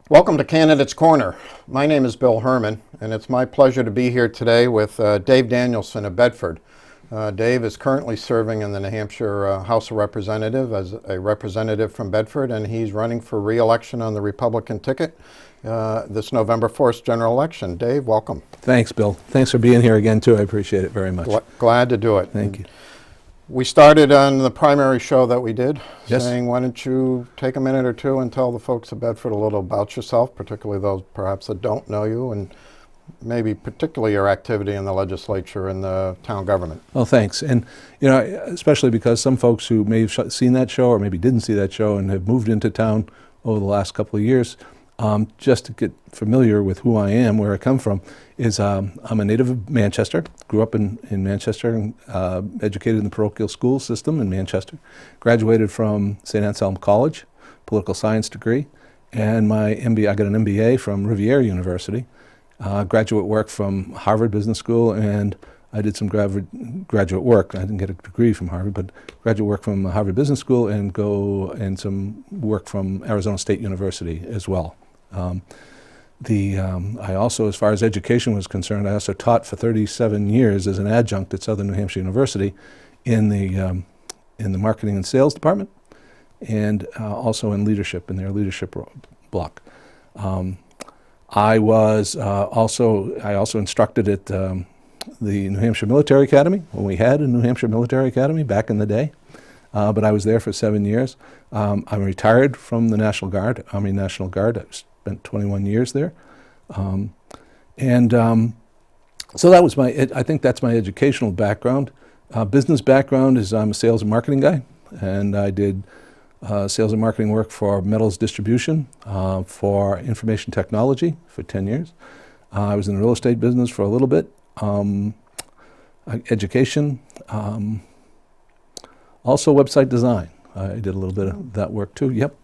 Welcome to Candidates Corner. My name is Bill Herman, and it's my pleasure to be here today with Dave Danielson of Bedford. Dave is currently serving in the New Hampshire House of Representatives as a representative from Bedford, and he's running for re-election on the Republican ticket this November 4th general election. Dave, welcome. Thanks, Bill. Thanks for being here again, too. I appreciate it very much. Glad to do it. Thank you. We started on the primary show that we did, Yes. saying, why don't you take a minute or two and tell the folks of Bedford a little about yourself, particularly those perhaps that don't know you, and maybe particularly your activity in the legislature and the town government. Well, thanks. And, especially because some folks who may have seen that show or maybe didn't see that show and have moved into town over the last couple of years, just to get familiar with who I am, where I come from, is I'm a native of Manchester, grew up in Manchester, and educated in the parochial school system in Manchester, graduated from St. Anselm College, political science degree, and my MBA, I got an MBA from Riviera University, graduate work from Harvard Business School, and I did some graduate work. I didn't get a degree from Harvard, but graduate work from Harvard Business School and some work from Arizona State University as well. I also, as far as education was concerned, I also taught for 37 years as an adjunct at Southern New Hampshire University in the marketing and sales department, and also in leadership, in their leadership block. I also instructed at the New Hampshire Military Academy, when we had a New Hampshire Military Academy back in the day, but I was there for 7 years. I'm retired from the National Guard, Army National Guard. I spent 21 years there. So that was I think that's my educational background. Business background is I'm a sales and marketing guy, and I did sales and marketing work for metals distribution, for information technology for 10 years. I was in the real estate business for a little bit. Education, also website design. I did a little bit of that work too, yep.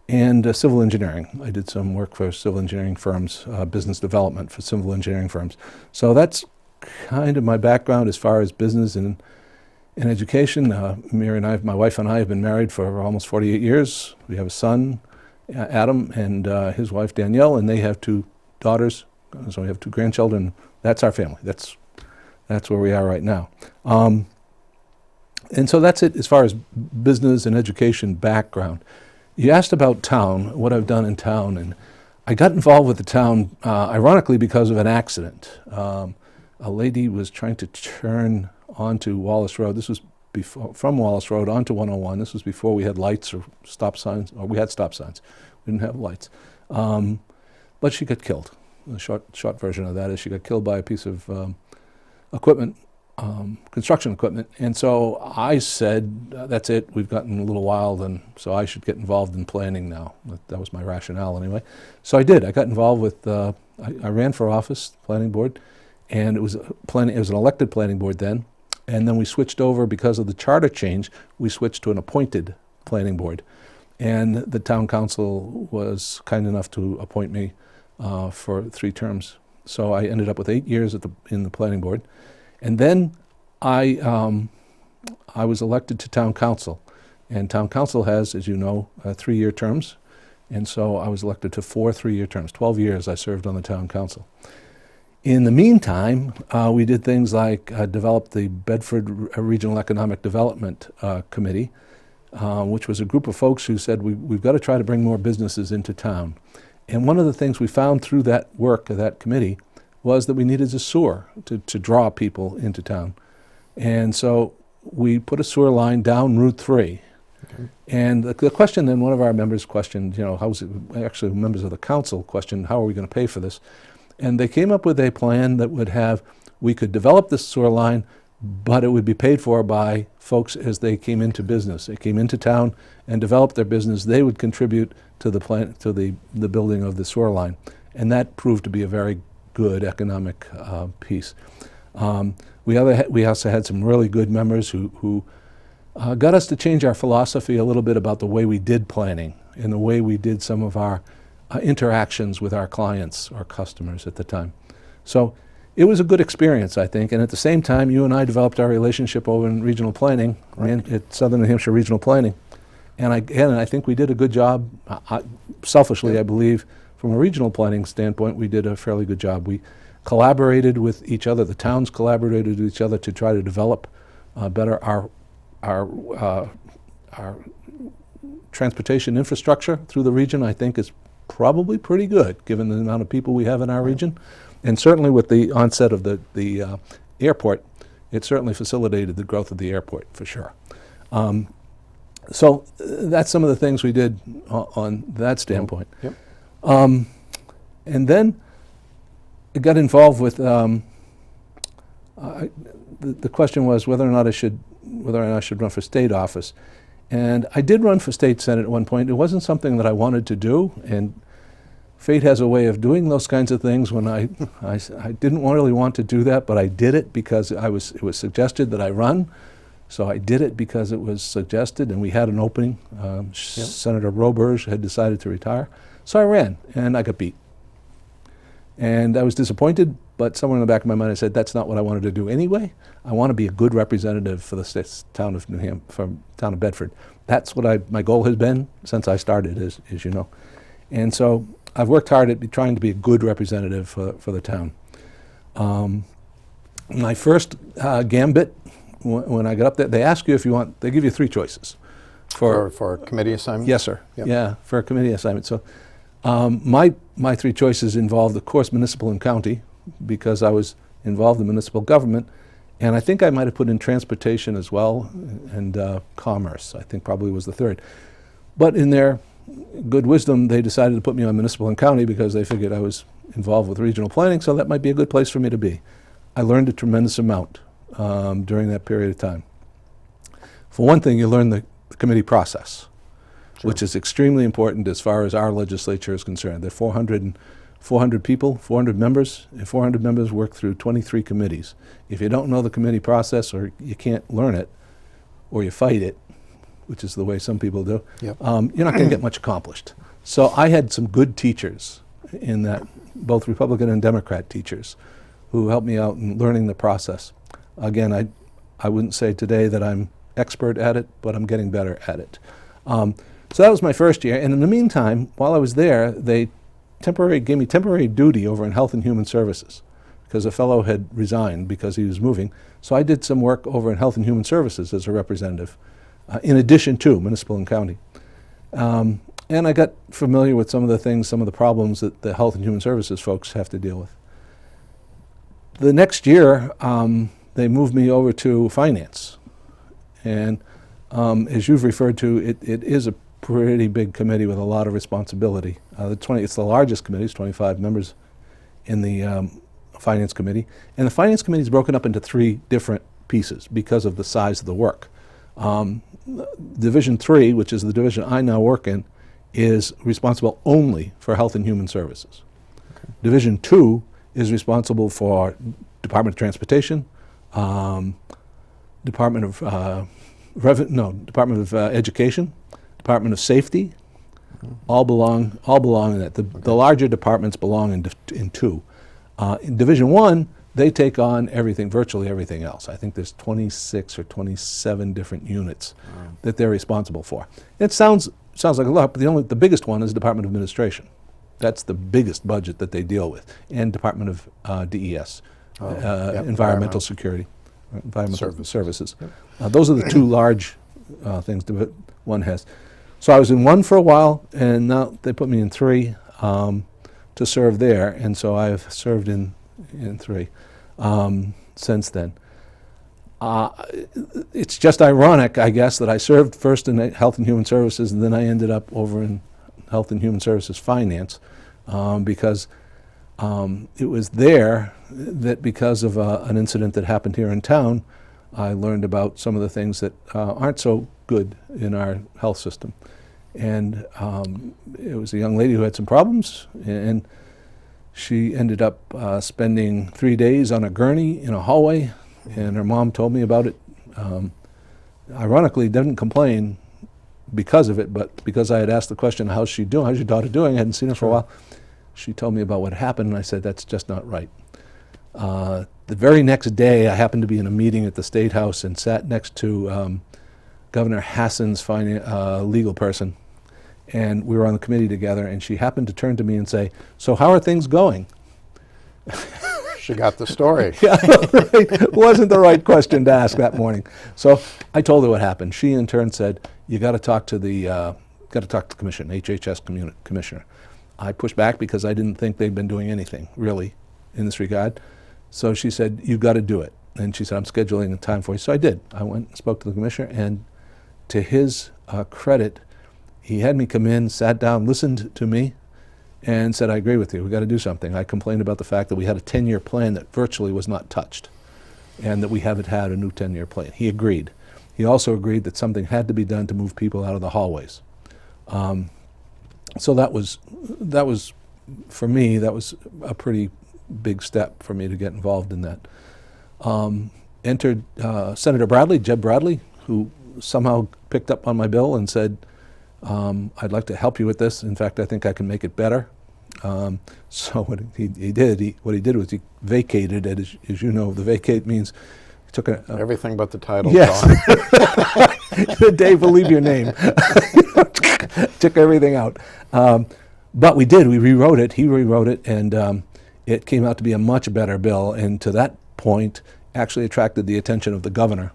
And civil engineering. I did some work for civil engineering firms, business development for civil engineering firms. So that's kind of my background as far as business and education. Mary and I, my wife and I, have been married for almost 48 years. We have a son, Adam, and his wife, Danielle, and they have 2 daughters. So we have 2 grandchildren. That's our family. That's where we are right now. And so that's it as far as business and education background. You asked about town, what I've done in town, and I got involved with the town, ironically, because of an accident. A lady was trying to turn onto Wallace Road. This was from Wallace Road onto 101. This was before we had lights or stop signs, or we had stop signs. We didn't have lights. But she got killed. The short version of that is she got killed by a piece of equipment, construction equipment. And so I said, that's it, we've gotten a little wild, and so I should get involved in planning now. That was my rationale anyway. So I did. I got involved with, I ran for office, planning board, and it was an elected planning board then. And then we switched over, because of the charter change, we switched to an appointed planning board. And the town council was kind enough to appoint me for 3 terms. So I ended up with 8 years in the planning board. And then I was elected to town council. And town council has, as you know, 3-year terms. And so I was elected to 4 3-year terms. 12 years I served on the town council. In the meantime, we did things like develop the Bedford Regional Economic Development Committee, which was a group of folks who said, we've got to try to bring more businesses into town. And one of the things we found through that work of that committee was that we needed a sewer to draw people into town. And so we put a sewer line down Route 3. Okay. And the question then, one of our members questioned, actually members of the council questioned, how are we going to pay for this? And they came up with a plan that would have, we could develop this sewer line, but it would be paid for by folks as they came into business. They came into town and developed their business. They would contribute to the plan, to the building of the sewer line. And that proved to be a very good economic piece. We also had some really good members who got us to change our philosophy a little bit about the way we did planning and the way we did some of our interactions with our clients or customers at the time. So it was a good experience, I think, and at the same time, you and I developed our relationship over in regional planning, at Southern New Hampshire Regional Planning, And I think we did a good job. Selfishly, I believe, from a regional planning standpoint, we did a fairly good job. We collaborated with each other. The towns collaborated with each other to try to develop better our transportation infrastructure through the region. I think is probably pretty good, given the amount of people we have in our region. And certainly with the onset of the airport, it certainly facilitated the growth of the airport, for sure. So that's some of the things we did on that standpoint. Yep. And then I got involved with, the question was whether or not I should run for state office. And I did run for state senate at one point. It wasn't something that I wanted to do, and fate has a way of doing those kinds of things. When I didn't really want to do that, but I did it because it was suggested that I run. So I did it because it was suggested, and we had an opening. Senator Roberge had decided to retire. So I ran, and I got beat. And I was disappointed, but somewhere in the back of my mind I said, that's not what I wanted to do anyway. I want to be a good representative for the town of town of Bedford. That's what my goal has been since I started, as you know. And so I've worked hard at trying to be a good representative for the town. My first gambit, when I got up there, they ask you if you want, they give you three choices. For a committee assignment? Yes, sir. Yep. Yeah, for a committee assignment. So my three choices involved, of course, municipal and county, because I was involved in municipal government. And I think I might have put in transportation as well, and commerce, I think probably was the third. But in their good wisdom, they decided to put me on municipal and county because they figured I was involved with regional planning, so that might be a good place for me to be. I learned a tremendous amount during that period of time. For one thing, you learn the committee process, which is extremely important as far as our legislature is concerned. There are 400 people, 400 members, and 400 members work through 23 committees. If you don't know the committee process, or you can't learn it, or you fight it, which is the way some people do, Yep. you're not going to get much accomplished. So I had some good teachers in that, both Republican and Democrat teachers, who helped me out in learning the process. Again, I wouldn't say today that I'm expert at it, but I'm getting better at it. So that was my first year, and in the meantime, while I was there, they gave me temporary duty over in Health and Human Services, because a fellow had resigned because he was moving. So I did some work over in Health and Human Services as a representative, in addition to municipal and county. And I got familiar with some of the things, some of the problems that the Health and Human Services folks have to deal with. The next year, they moved me over to finance. And as you've referred to, it is a pretty big committee with a lot of responsibility. It's the largest committee, it's 25 members in the Finance Committee. And the Finance Committee is broken up into three different pieces because of the size of the work. Division 3, which is the division I now work in, is responsible only for Health and Human Services. Okay. Division 2 is responsible for Department of Transportation, Department of Education, Department of Safety, all belong in that. The larger departments belong in 2. In Division 1, they take on everything, virtually everything else. I think there's 26 or 27 different units that they're responsible for. It sounds like a lot, but the biggest one is Department of Administration. That's the biggest budget that they deal with, and Department of DES, Environmental Security, Environmental Services. Yep. Those are the two large things that one has. So I was in 1 for a while, and now they put me in 3 to serve there, and so I've served in 3 since then. It's just ironic, I guess, that I served first in Health and Human Services, and then I ended up over in Health and Human Services Finance, because it was there that, because of an incident that happened here in town, I learned about some of the things that aren't so good in our health system. And it was a young lady who had some problems, and she ended up spending 3 days on a gurney in a hallway, and her mom told me about it. Ironically, didn't complain because of it, but because I had asked the question, how's she doing? How's your daughter doing? I hadn't seen her for a while. She told me about what happened, and I said, that's just not right. The very next day, I happened to be in a meeting at the State House and sat next to Governor Hassan's legal person, and we were on the committee together, and she happened to turn to me and say, "So how are things going?" She got the story. Yeah, right. Wasn't the right question to ask that morning. So I told her what happened. She in turn said, "You got to talk to the commission, HHS commissioner." I pushed back because I didn't think they'd been doing anything really in this regard. So she said, "You've got to do it." And she said, "I'm scheduling a time for you." So I did. I went and spoke to the commissioner, and to his credit, he had me come in, sat down, listened to me, and said, "I agree with you. We've got to do something." I complained about the fact that we had a 10-year plan that virtually was not touched, and that we haven't had a new 10-year plan. He agreed. He also agreed that something had to be done to move people out of the hallways. So that was, for me, that was a pretty big step for me to get involved in that. Entered Senator Bradley, Jeb Bradley, who somehow picked up on my bill and said, "I'd like to help you with this. In fact, I think I can make it better." So what he did was he vacated it. As you know, the vacate means he took Everything but the title. Yes. Dave will leave your name. Took everything out. But we did. We rewrote it. He rewrote it, and it came out to be a much better bill. And to that point, actually attracted the attention of the governor.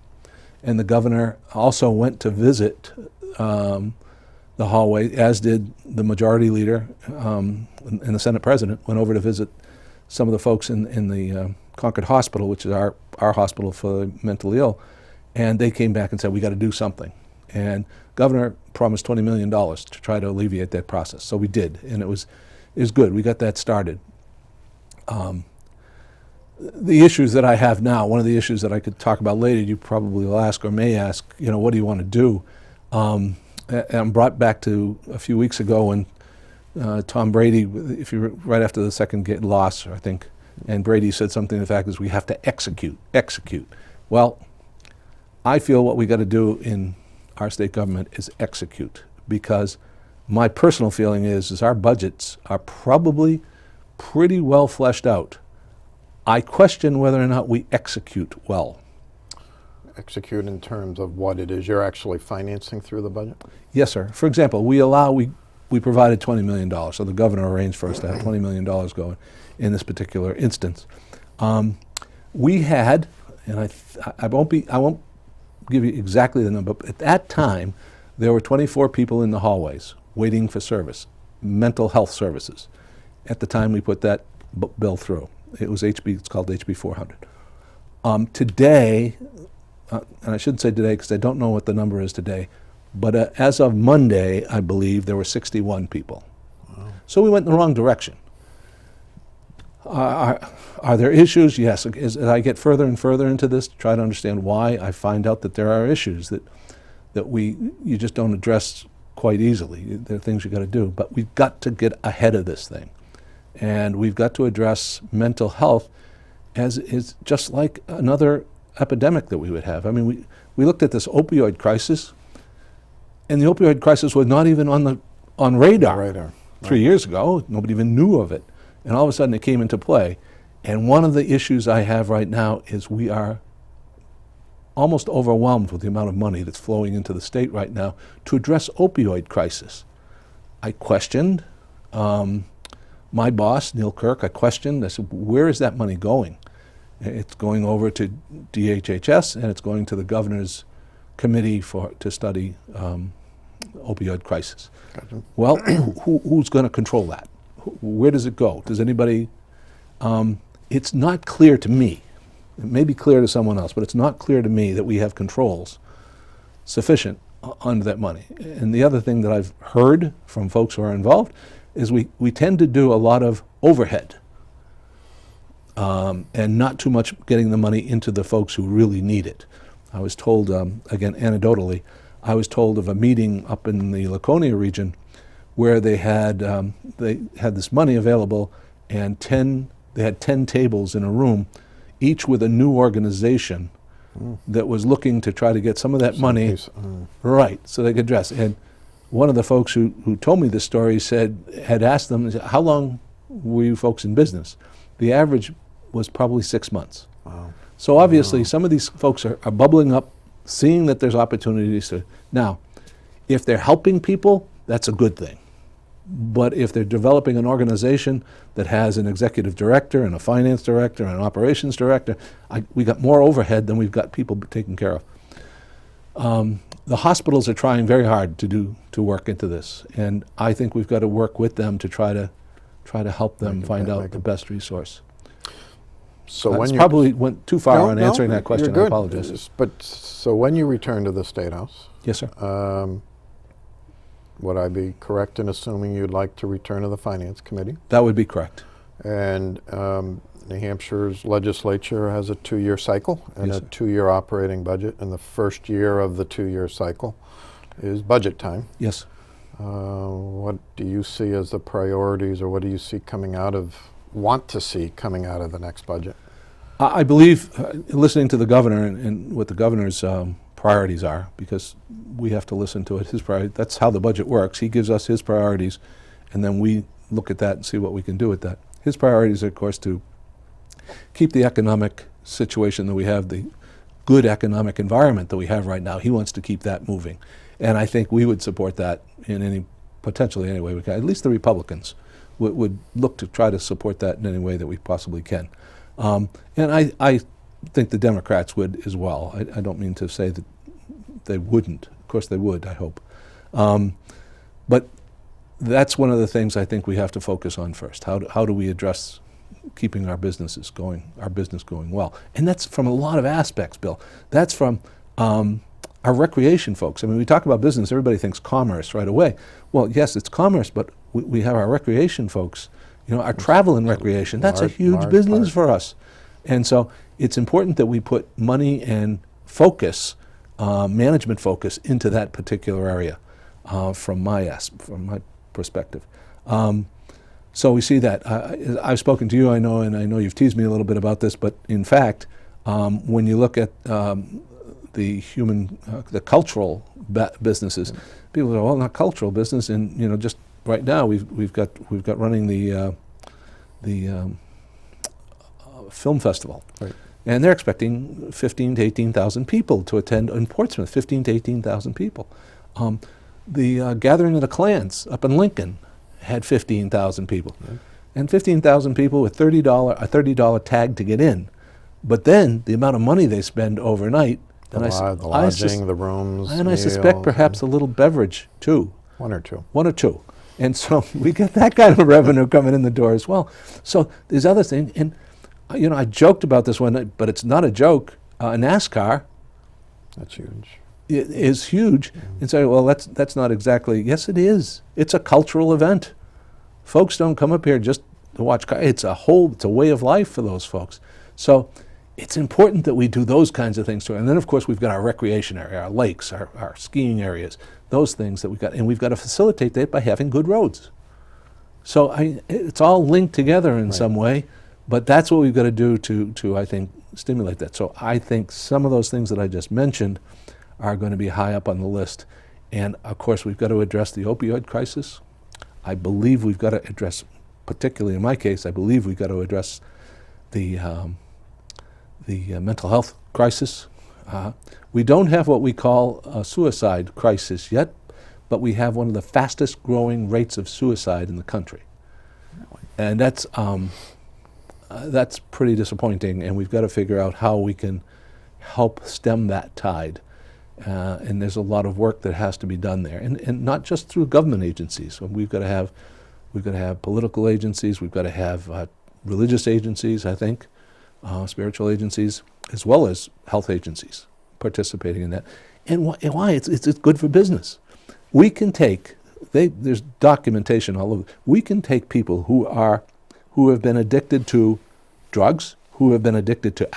And the governor also went to visit the hallway, as did the majority leader and the Senate president. Went over to visit some of the folks in the Concord Hospital, which is our hospital for the mentally ill, and they came back and said, "We got to do something." And governor promised $20 million to try to alleviate that process. So we did, and it was good. We got that started. The issues that I have now, one of the issues that I could talk about later, you probably will ask or may ask, what do you want to do? I'm brought back to a few weeks ago when Tom Brady, right after the second loss, I think, and Brady said something to the fact is we have to execute. Well, I feel what we got to do in our state government is execute, because my personal feeling is our budgets are probably pretty well fleshed out. I question whether or not we execute well. Execute in terms of what it is you're actually financing through the budget? Yes, sir. For example, we provided $20 million, so the governor arranged for us to have $20 million going in this particular instance. We had, and I won't give you exactly the number, but at that time, there were 24 people in the hallways waiting for service, mental health services. At the time we put that bill through. It's called HB 400. Today, and I shouldn't say today because I don't know what the number is today, but as of Monday, I believe there were 61 people. Wow. So we went in the wrong direction. Are there issues? Yes. As I get further and further into this to try to understand why, I find out that there are issues that you just don't address quite easily. There are things you got to do, but we've got to get ahead of this thing. And we've got to address mental health as is just like another epidemic that we would have. I mean, we looked at this opioid crisis, and the opioid crisis was not even on radar. 3 years ago. Nobody even knew of it. And all of a sudden it came into play. And one of the issues I have right now is we are almost overwhelmed with the amount of money that's flowing into the state right now to address opioid crisis. I questioned my boss, Neil Kirk. I said, where is that money going? It's going over to DHHS, and it's going to the governor's committee to study opioid crisis. Gotcha. Well, who's going to control that? Where does it go? Does anybody? It's not clear to me. It may be clear to someone else, but it's not clear to me that we have controls sufficient under that money. And the other thing that I've heard from folks who are involved is we tend to do a lot of overhead and not too much getting the money into the folks who really need it. I was told, again, anecdotally, I was told of a meeting up in the Laconia region where they had this money available, and they had 10 tables in a room, each with a new organization that was looking to try to get some of that money right, so they could address. And one of the folks who told me this story had asked them, how long were you folks in business? The average was probably 6 months. Wow. So obviously some of these folks are bubbling up seeing that there's opportunities to. Now, if they're helping people, that's a good thing. But if they're developing an organization that has an executive director and a finance director and an operations director, we got more overhead than we've got people taken care of. The hospitals are trying very hard to work into this, and I think we've got to work with them to try to help them find out the best resource. So When probably went too far on answering that question. You're I good. apologize. But so when you return to the State House, Yes, sir. would I be correct in assuming you'd like to return to the Finance Committee? That would be correct. And New Hampshire's legislature has a 2-year cycle and Yes, a sir. 2-year operating budget, and the first year of the 2-year cycle is budget time. Yes. What do you see as the priorities, or what do you see want to see coming out of the next budget? I believe, listening to the governor and what the governor's priorities are, because we have to listen to it, his priority. That's how the budget works. He gives us his priorities, and then we look at that and see what we can do with that. His priorities are, of course, to keep the economic situation that we have, the good economic environment that we have right now. He wants to keep that moving. And I think we would support that in potentially any way we can. At least the Republicans would look to try to support that in any way that we possibly can. And I think the Democrats would as well. I don't mean to say that they wouldn't. Of course they would, I hope. But that's one of the things I think we have to focus on first. How do we address keeping our business going well? And that's from a lot of aspects, Bill. That's from our recreation folks. I mean, we talk about business, everybody thinks commerce right away. Well, yes, it's commerce, but we have our recreation folks, our travel and recreation. That's a huge business for us. And so it's important that we put money and focus, management focus, into that particular area from my perspective. So we see that. I've spoken to you, I know, and I know you've teased me a little bit about this, but in fact, when you look at the cultural businesses, people go, well, not cultural business, and just right now we've got running the film festival, right. And they're expecting 15 to 18,000 people to attend in Portsmouth. 15 to 18,000 people. The gathering of the clans up in Lincoln had 15,000 people, and 15,000 people with a $30 tag to get in. But then the amount of money they spend overnight, The lodging, the rooms, and I suspect perhaps a little beverage too. One or two. And so we get that kind of revenue coming in the door as well. So there's other things, and I joked about this one, but it's not a joke. NASCAR. That's huge. It is huge. And say, well, that's not exactly. Yes, it is. It's a cultural event. Folks don't come up here just to watch cars. It's a way of life for those folks. So it's important that we do those kinds of things too. And then, of course, we've got our recreation area, our lakes, our skiing areas, those things that we've got. And we've got to facilitate that by having good roads. So it's all linked together in some way, but that's what we've got to do to, I think, stimulate that. So I think some of those things that I just mentioned are going to be high up on the list. And, of course, we've got to address the opioid crisis. I believe we've got to address, particularly in my case, I believe we've got to address the mental health crisis. We don't have what we call a suicide crisis yet, but we have one of the fastest growing rates of suicide in the country. And that's pretty disappointing, and we've got to figure out how we can help stem that tide. And there's a lot of work that has to be done there, and not just through government agencies. We've got to have political agencies. We've got to have religious agencies, I think, spiritual agencies, as well as health agencies participating in that. And why? It's good for business. We can take, there's documentation all over. We can take people who have been addicted to drugs, who have been addicted to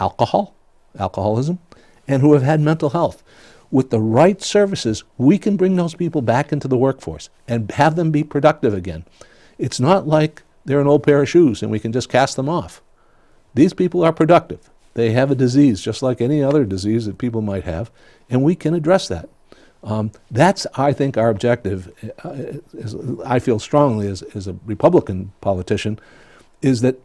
alcoholism, and who have had mental health. With the right services, we can bring those people back into the workforce and have them be productive again. It's not like they're an old pair of shoes and we can just cast them off. These people are productive. They have a disease just like any other disease that people might have, and we can address that. That's, I think, our objective, I feel strongly as a Republican politician, is that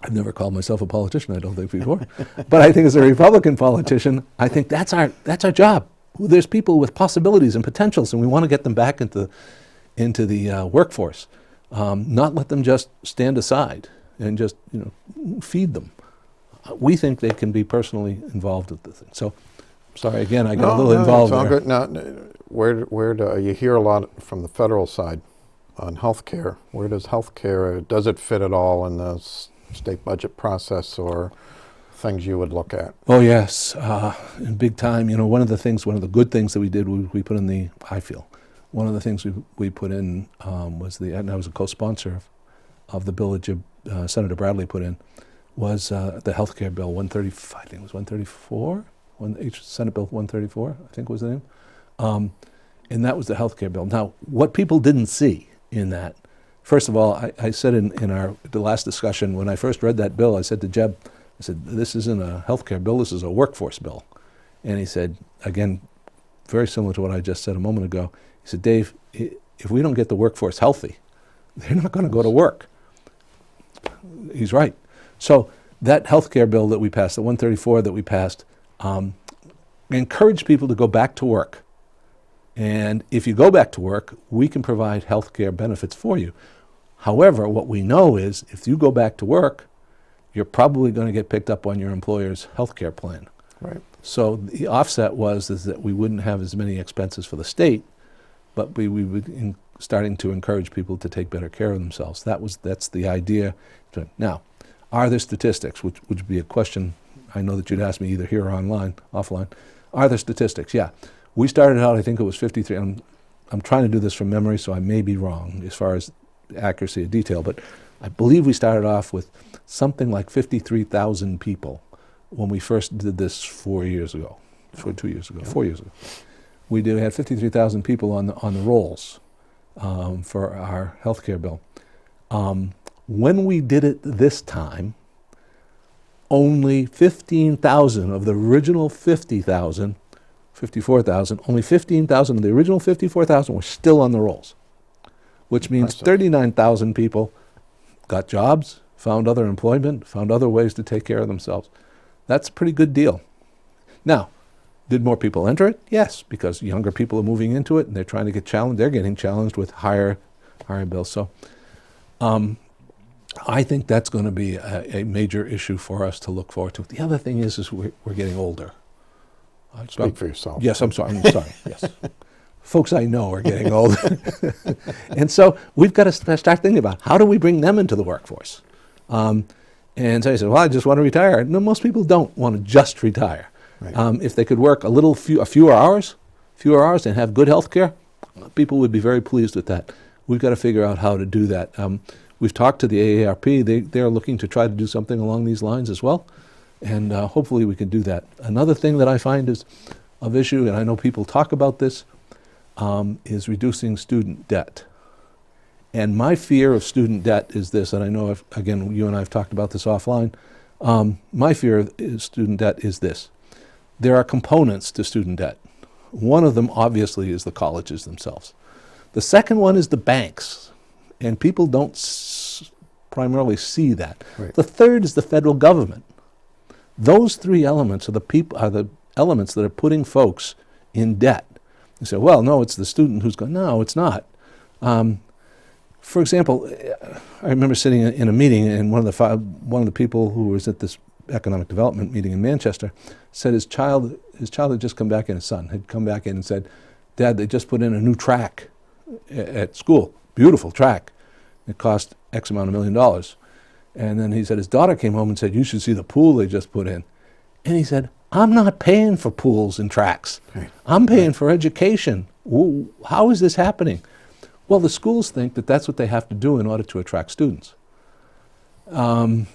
I've never called myself a politician, I don't think, before. But I think as a Republican politician, I think that's our job. There's people with possibilities and potentials, and we want to get them back into the workforce. Not let them just stand aside and just feed them. We think they can be personally involved with the thing. So, sorry again, I got a little involved it's all there. good. Now, where do you hear a lot from the federal side on healthcare? Where does healthcare, does it fit at all in the state budget process, or things you would look at? Oh yes, in big time. One of the good things that we did was we put in one of the things we put in was and I was a co-sponsor of the bill that Senator Bradley put in, was the healthcare bill 135. I think it was 134. Senate Bill 134, I think was the name. And that was the healthcare bill. Now, what people didn't see in that, first of all, I said in the last discussion, when I first read that bill, I said to Jeb, I said, this isn't a healthcare bill, this is a workforce bill. And he said, again, very similar to what I just said a moment ago, he said, Dave, if we don't get the workforce healthy, they're not going to go to work. He's right. So that healthcare bill that we passed, the 134 that we passed, encouraged people to go back to work. And if you go back to work, we can provide healthcare benefits for you. However, what we know is if you go back to work, you're probably going to get picked up on your employer's healthcare plan. Right. So the offset was that we wouldn't have as many expenses for the state, but we would starting to encourage people to take better care of themselves. That's the idea. Now, are there statistics, which would be a question I know that you'd ask me either here or offline. Are there statistics? Yeah. We started out, I think it was 53. I'm trying to do this from memory, so I may be wrong as far as accuracy of detail, but I believe we started off with something like 53,000 people when we first did this 4 years ago. We had 53,000 people on the rolls for our healthcare bill. When we did it this time, only 15,000 of the original 54,000, only 15,000 of the original 54,000 were still on the rolls, which means 39,000 people got jobs, found other employment, found other ways to take care of themselves. That's a pretty good deal. Now, did more people enter it? Yes, because younger people are moving into it and they're trying to get challenged. They're getting challenged with higher bills. So I think that's going to be a major issue for us to look forward to. The other thing is we're getting older. Speak for yourself. Yes, I'm sorry. Yes. Folks I know are getting older. And so we've got to start thinking about how do we bring them into the workforce? And so I said, well, I just want to retire. No, most people don't want to just retire. Right. If they could work a fewer hours and have good health care, people would be very pleased with that. We've got to figure out how to do that. We've talked to the AARP. They're looking to try to do something along these lines as well. And hopefully we can do that. Another thing that I find is of issue, and I know people talk about this, is reducing student debt. And my fear of student debt is this, and I know, again, you and I have talked about this offline. My fear of student debt is this. There are components to student debt. One of them, obviously, is the colleges themselves. The second one is the banks, and people don't primarily see that. Right. The third is the federal government. Those three elements are the elements that are putting folks in debt. You say, well, no, it's the student who's going. No, it's not. For example, I remember sitting in a meeting, and one of the people who was at this economic development meeting in Manchester said his child had just come back in. His son had come back in and said, "Dad, they just put in a new track at school. Beautiful track. It cost X amount of $1 million." And then he said his daughter came home and said, "You should see the pool they just put in." And he said, "I'm not paying for pools and tracks. Right. I'm paying for education. How is this happening?" Well, the schools think that that's what they have to do in order to attract students. Well,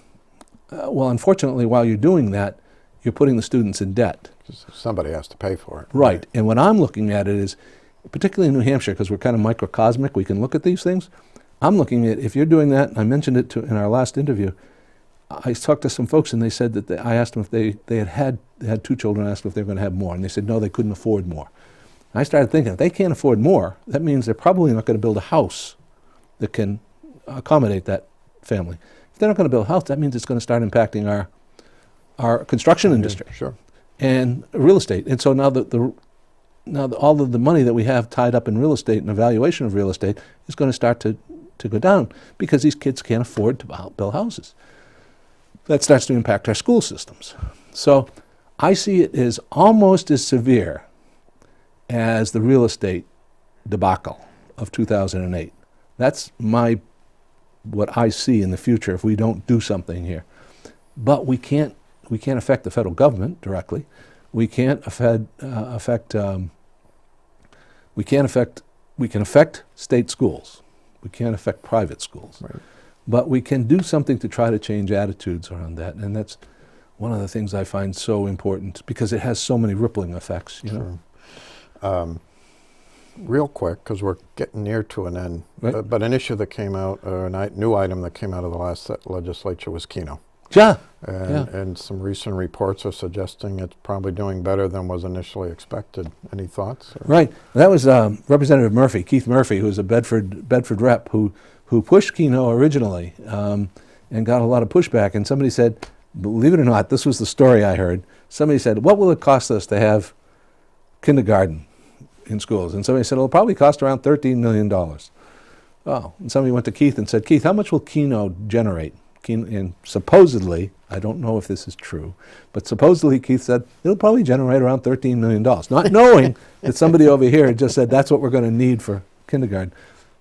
unfortunately, while you're doing that, you're putting the students in debt. Somebody has to pay for it. Right. And what I'm looking at it is, particularly in New Hampshire, because we're kind of microcosmic, we can look at these things. I'm looking at, if you're doing that, and I mentioned it in our last interview, I talked to some folks and they said that I asked them if they had 2 children, I asked them if they were going to have more, and they said no, they couldn't afford more. And I started thinking, if they can't afford more, that means they're probably not going to build a house that can accommodate that family. If they're not going to build a house, that means it's going to start impacting our construction industry Sure. and real estate. And so now all of the money that we have tied up in real estate and evaluation of real estate is going to start to go down because these kids can't afford to build houses. That starts to impact our school systems. So I see it as almost as severe as the real estate debacle of 2008. That's what I see in the future if we don't do something here. But we can't affect the federal government directly. We can affect state schools. We can't affect private schools. Right. But we can do something to try to change attitudes around that, and that's one of the things I find so important because it has so many rippling effects. You know? Real quick, because we're getting near to an end, Right. but an issue that came out, or a new item that came out of the last legislature was Keno. Yeah. And some recent reports are suggesting it's probably doing better than was initially expected. Any thoughts? Right. That was Representative Murphy, Keith Murphy, who was a Bedford rep, who pushed Keno originally and got a lot of pushback. And somebody said, believe it or not, this was the story I heard. Somebody said, what will it cost us to have kindergarten in schools? And somebody said, it'll probably cost around $13 million. Oh, and somebody went to Keith and said, Keith, how much will Keno generate? And supposedly, I don't know if this is true, but supposedly Keith said, it'll probably generate around $13 million, not knowing that somebody over here had just said, that's what we're going to need for kindergarten.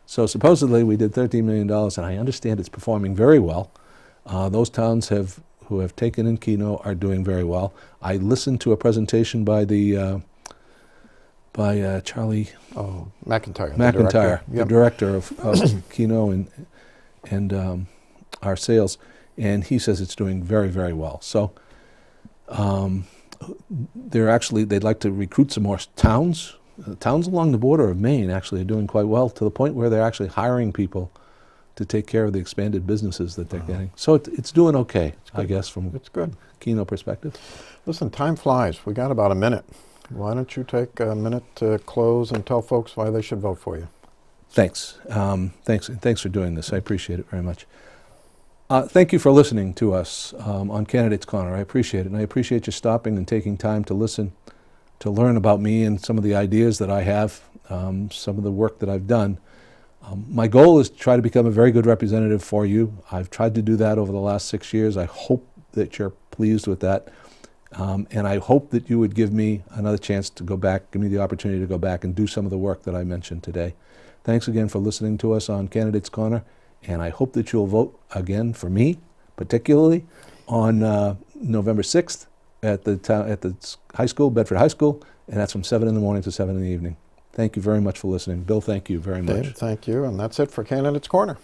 So supposedly we did $13 million, and I understand it's performing very well. Those towns who have taken in Keno are doing very well. I listened to a presentation by Charlie McIntyre, the director of Keno and our sales, and he says it's doing very, very well. So they'd like to recruit some more towns. Towns along the border of Maine actually are doing quite well to the point where they're actually hiring people to take care of the expanded businesses that they're getting. So it's doing okay, I guess, from It's good. Keno perspective. Listen, time flies. We got about a minute. Why don't you take a minute to close and tell folks why they should vote for you? Thanks. Thanks for doing this. I appreciate it very much. Thank you for listening to us on Candidates Corner. I appreciate it. And I appreciate you stopping and taking time to listen, to learn about me and some of the ideas that I have, some of the work that I've done. My goal is to try to become a very good representative for you. I've tried to do that over the last 6 years. I hope that you're pleased with that. And I hope that you would give me another chance to go back, give me the opportunity to go back and do some of the work that I mentioned today. Thanks again for listening to us on Candidates Corner. And I hope that you'll vote again for me, particularly on November 6th at the high school, Bedford High School, and that's from 7 in the morning to 7 in the evening. Thank you very much for listening. Bill, thank you very much. Dave, thank you. And that's it for Candidates Corner.